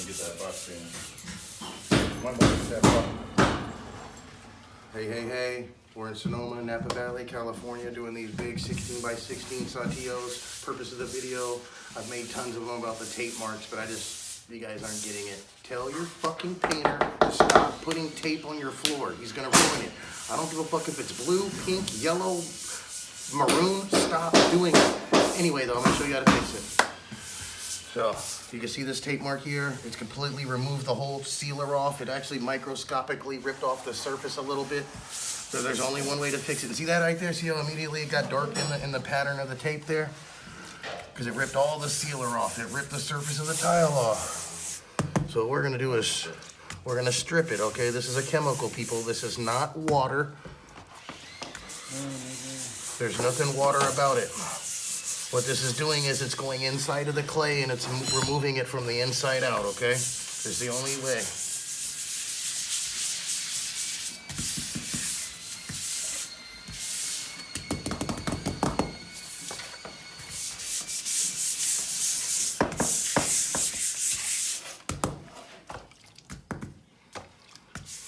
get that box in. My box, that box. Hey. We're in Sonoma, Napa Valley, California, doing these big 16 by 16 Saltillos. Purpose of the video, I've made tons of them about the tape marks, but you guys aren't getting it. Tell your fucking painter to stop putting tape on your floor. He's gonna ruin it. I don't give a fuck if it's blue, pink, yellow, maroon. Stop doing it. Anyway, though, I'm gonna show you how to fix it. So, you can see this tape mark here. It's completely removed the whole sealer off. It actually microscopically ripped off the surface a little bit. So there's only one way to fix it. See that right there? See how immediately it got dark in the pattern of the tape there? Because it ripped all the sealer off. It ripped the surface of the tile off. So what we're gonna do is we're gonna strip it, okay? This is a chemical, people. This is not water. There's nothing water about it. What this is doing is it's going inside of the clay and it's removing it from the inside out, okay? It's the only way.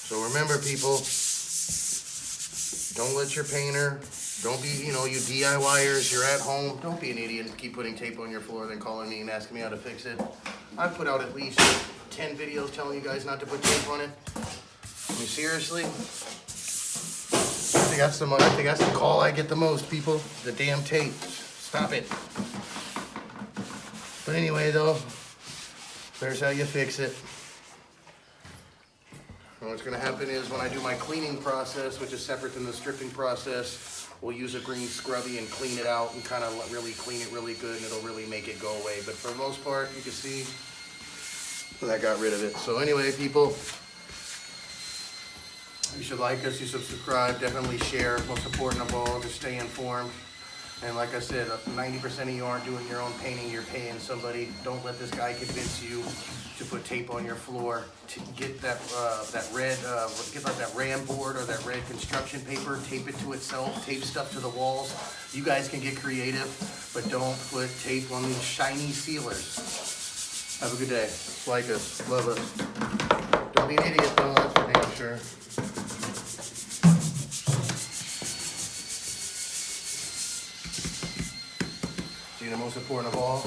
So remember, people, don't let your painter, don't be, you DIYers, you're at home, don't be an idiot and keep putting tape on your floor, then calling me and asking me how to fix it. I've put out at least 10 videos telling you guys not to put tape on it. I mean, seriously? I think that's the call I get the most, people. The damn tape. Stop it. But anyway, though, there's how you fix it. And what's gonna happen is when I do my cleaning process, which is separate than the stripping process, we'll use a green scrubby and clean it out and kind of really clean it really good, and it'll really make it go away. But for the most part, you can see that got rid of it. So anyway, people, you should like us, you should subscribe, definitely share. Most important of all, just stay informed. And like I said, 90% of you aren't doing your own painting, you're paying somebody. Don't let this guy convince you to put tape on your floor. To get that that RAM board or that red construction paper, tape it to itself, tape stuff to the walls. You guys can get creative, but don't put tape on these shiny sealers. Have a good day. Like us, love us. Don't be an idiot though, that's for damn sure. The most important of all,